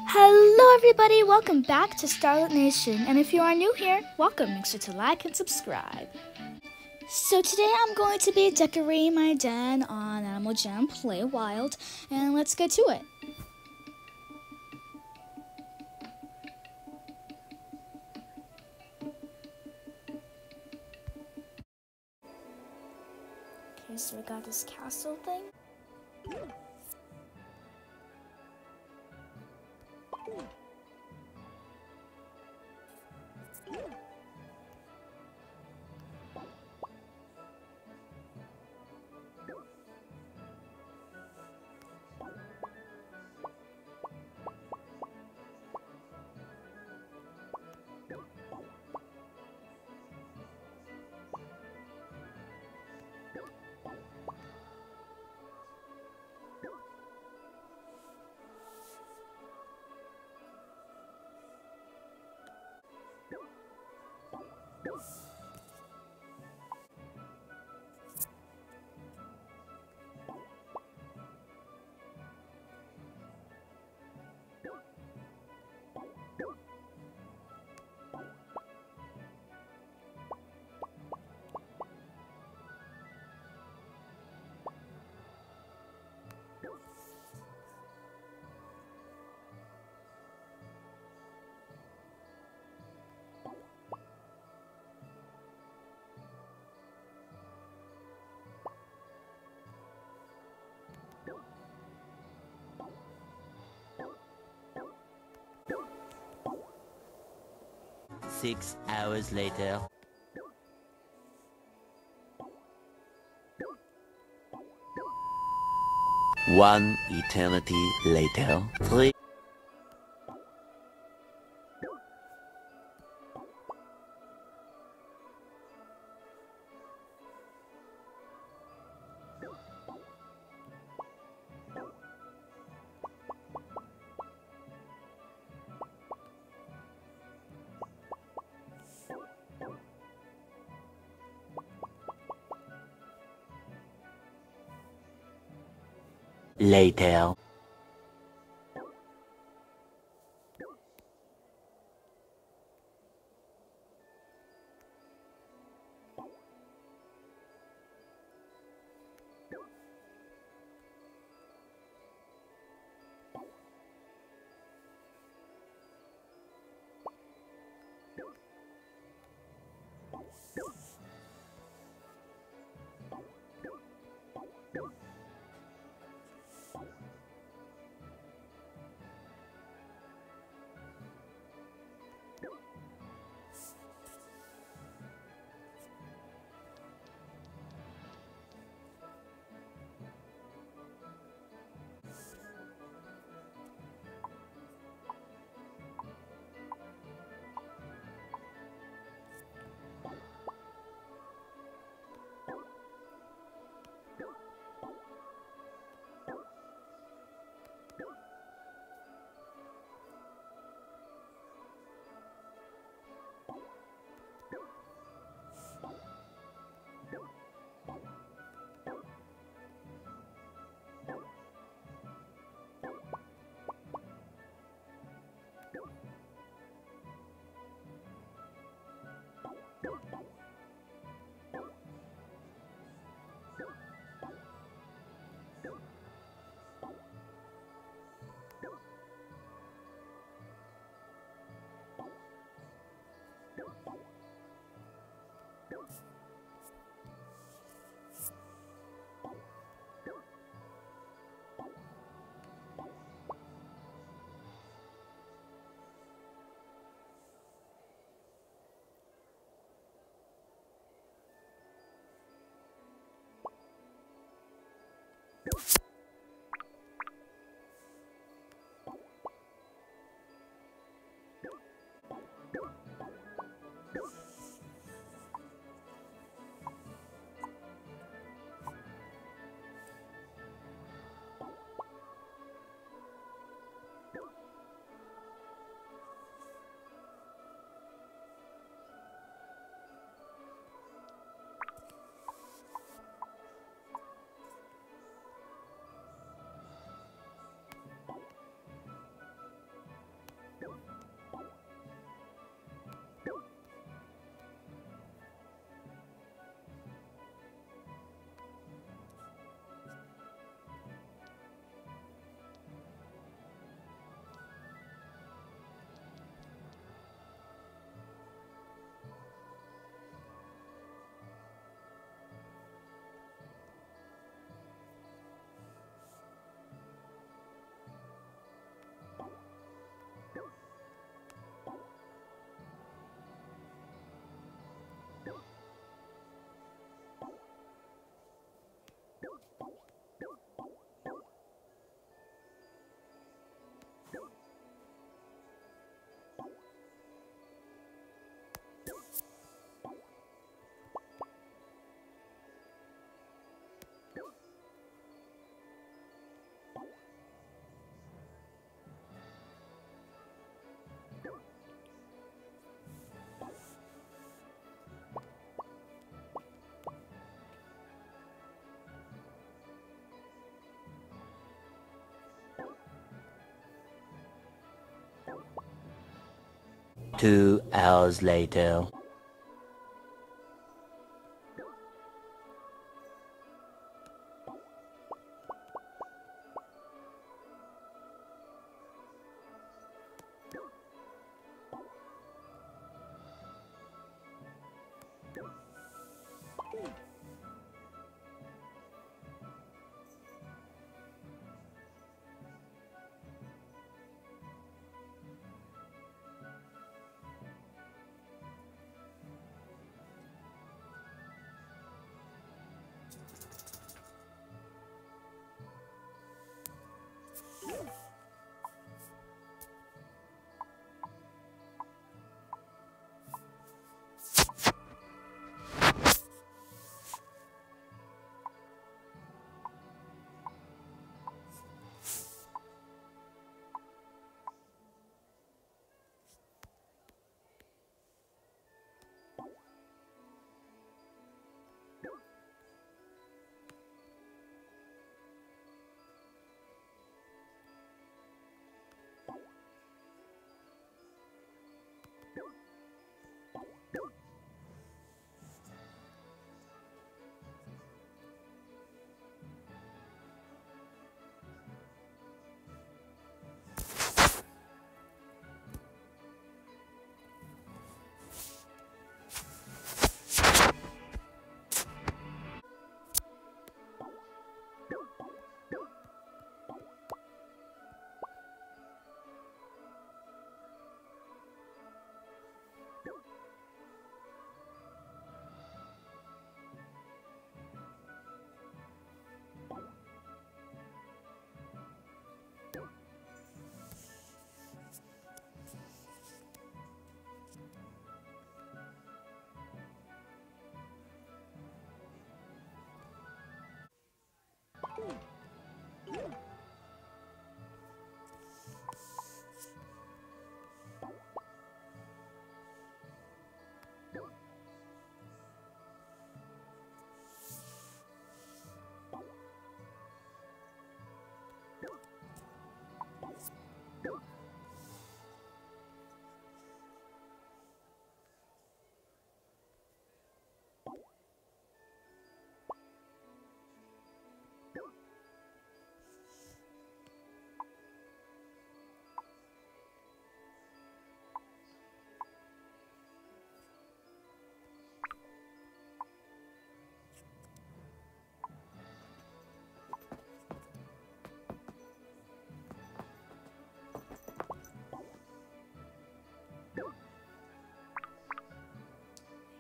Hello everybody, welcome back to Starlit Nation, and if you are new here, welcome. Make sure to like and subscribe. So today I'm going to be decorating my den on Animal Jam Play Wild, and let's get to it. Okay, so we got this castle thing. Six hours later. One eternity later. Three. Later. 2 hours later.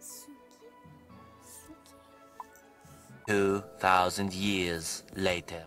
Suki. Suki. 2,000 years later.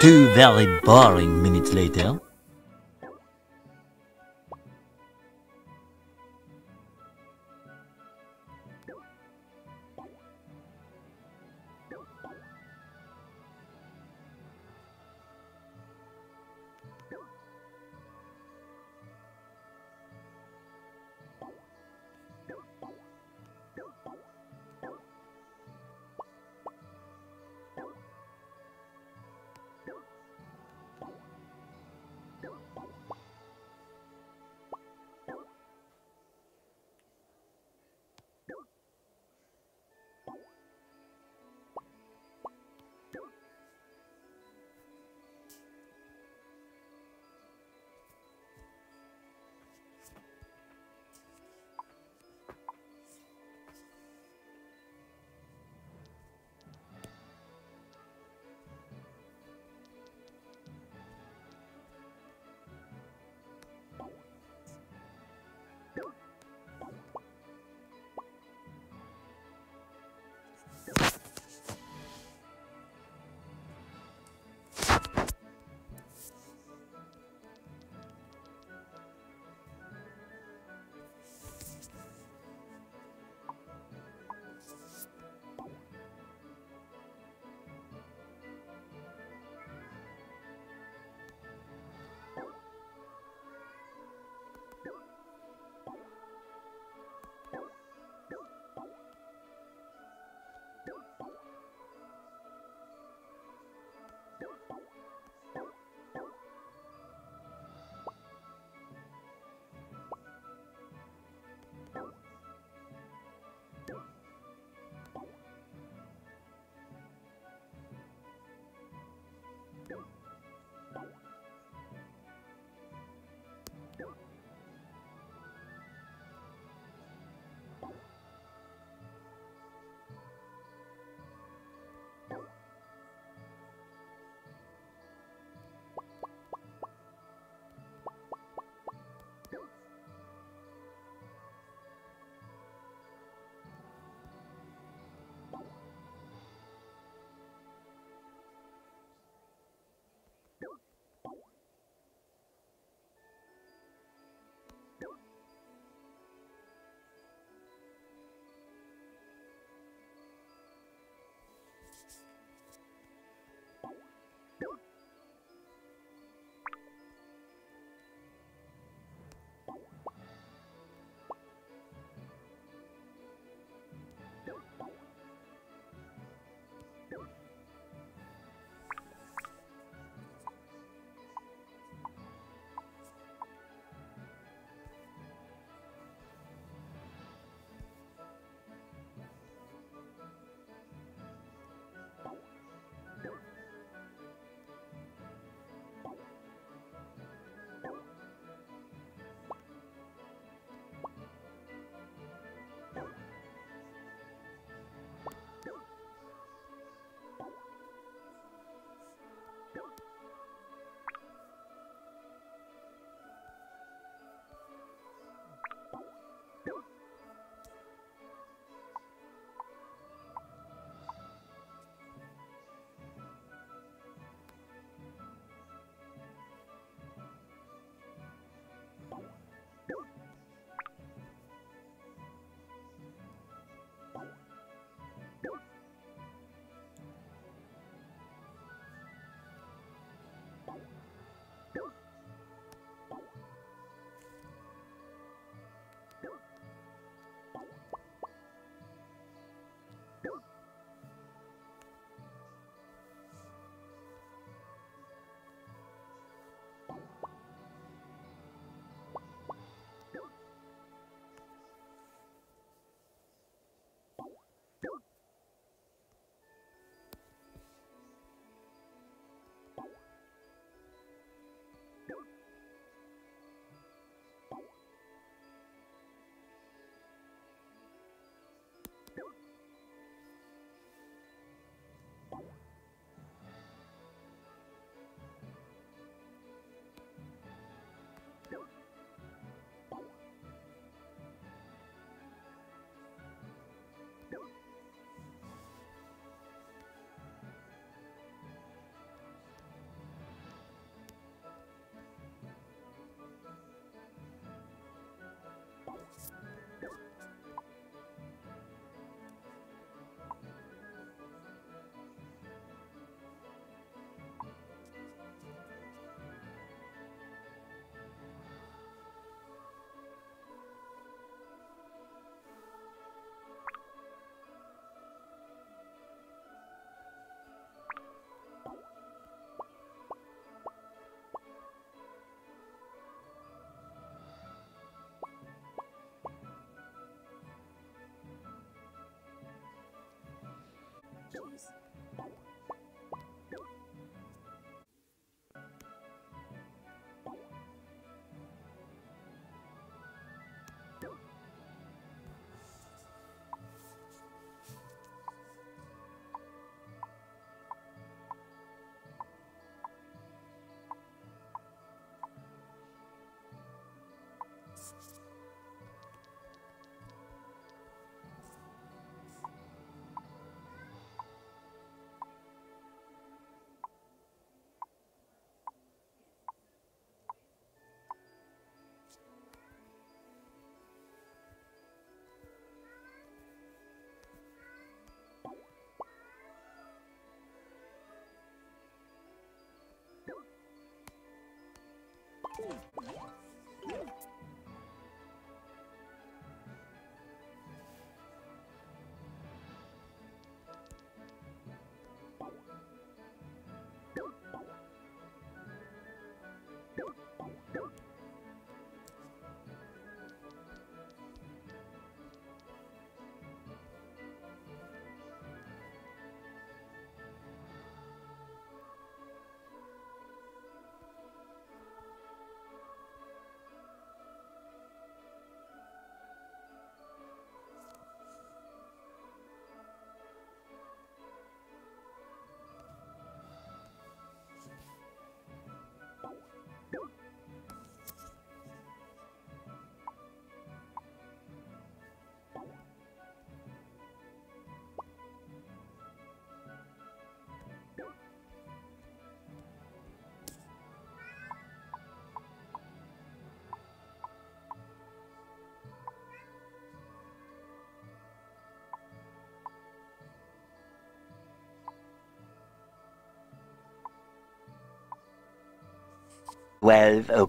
2 very boring minutes later. Jeez.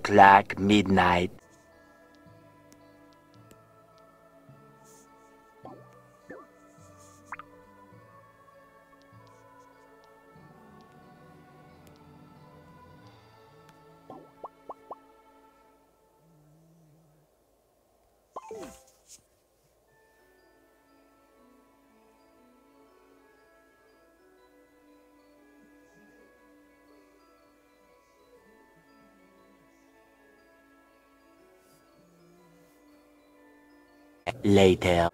$12 midnight. Later.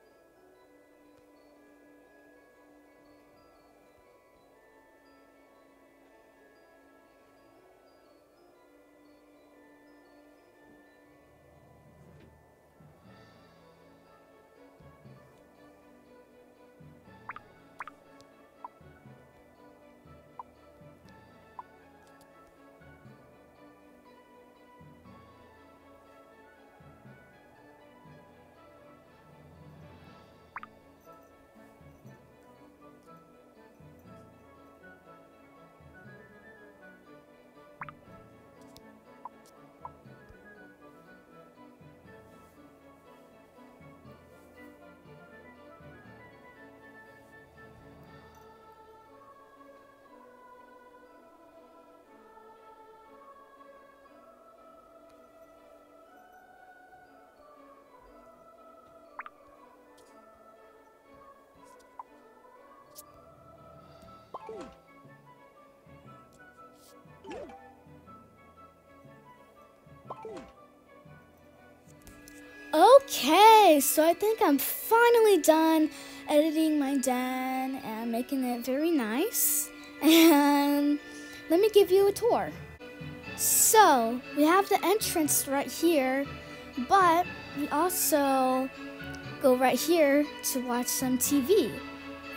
Okay, so I think I'm finally done editing my den and making it very nice. And let me give you a tour. So, we have the entrance right here, but we also go right here to watch some TV.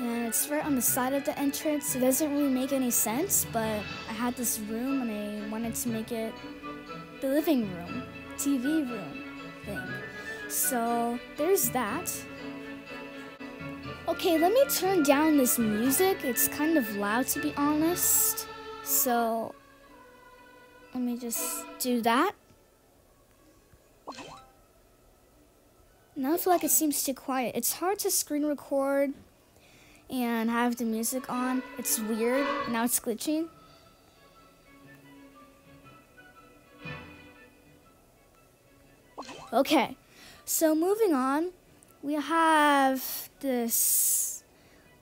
And it's right on the side of the entrance. It doesn't really make any sense, but I had this room and I wanted to make it the living room, TV room thing. So there's that. Okay, let me turn down this music. It's kind of loud, to be honest. So let me just do that. Now I feel like it seems too quiet. It's hard to screen record and have the music on. It's weird. Now it's glitching. Okay, so moving on, we have this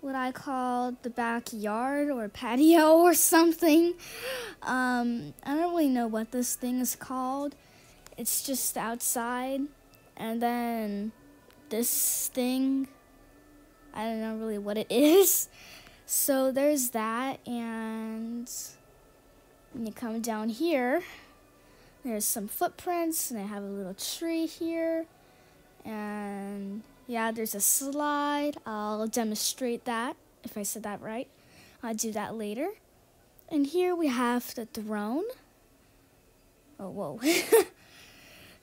what I call the backyard or patio or something. I don't really know what this thing is called. It's just outside. And then this thing, I don't know really what it is. So there's that, and when you come down here, there's some footprints, and I have a little tree here, and yeah, there's a slide. I'll demonstrate that, if I said that right. I'll do that later. And here we have the throne. Oh, whoa.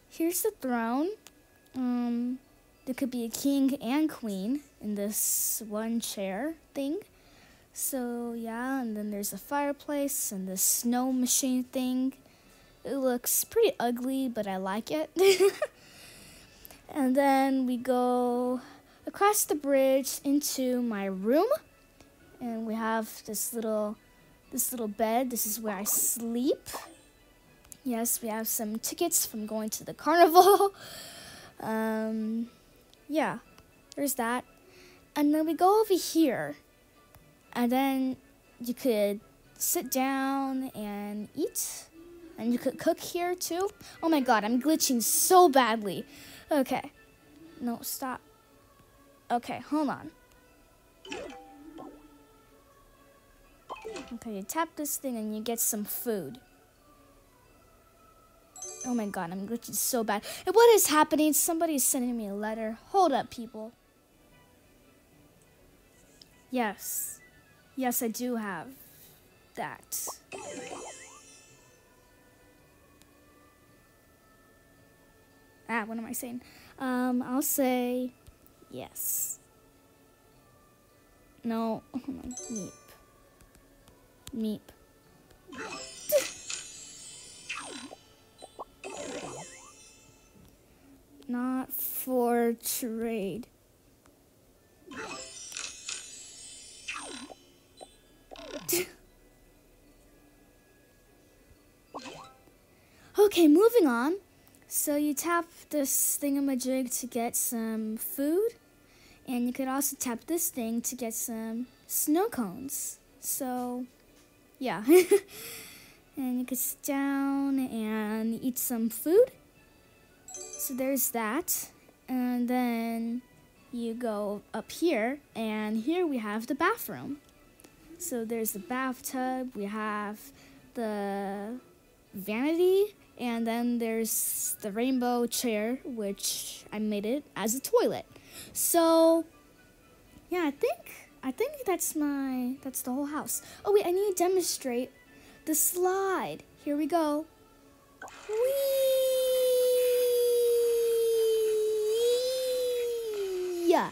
Here's the throne. There could be a king and queen in this one chair thing. So yeah, and then there's a fireplace and the snow machine thing. It looks pretty ugly, but I like it. And then we go across the bridge into my room, and we have this little bed. This is where I sleep. Yes, we have some tickets from going to the carnival. Yeah, there's that. And then we go over here, and then you could sit down and eat, and you could cook here too. Oh my god, I'm glitching so badly. Okay, no, stop. Okay, hold on. Okay, you tap this thing and you get some food. Oh my god, I'm glitching so bad. And what is happening? Somebody's sending me a letter. Hold up, people. Yes. Yes, I do have that. What am I saying? I'll say yes. No, hold on. Meep. Not for trade. Okay, moving on. So you tap this thingamajig to get some food, and you could also tap this thing to get some snow cones. So, yeah. And you could sit down and eat some food. So there's that. And then you go up here, and here we have the bathroom. So there's the bathtub, we have the vanity, and then there's the rainbow chair, which I made it as a toilet. So yeah, I think that's the whole house. Oh wait, I need to demonstrate the slide. Here we go. Whee! Yeah.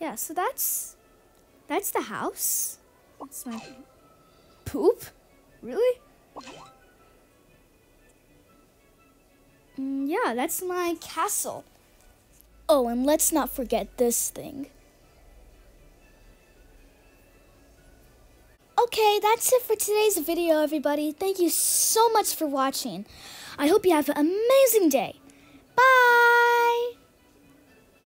Yeah, so that's the house. That's my poop? Really? Yeah, that's my castle. Oh, and let's not forget this thing. Okay, that's it for today's video, everybody. Thank you so much for watching. I hope you have an amazing day. Bye!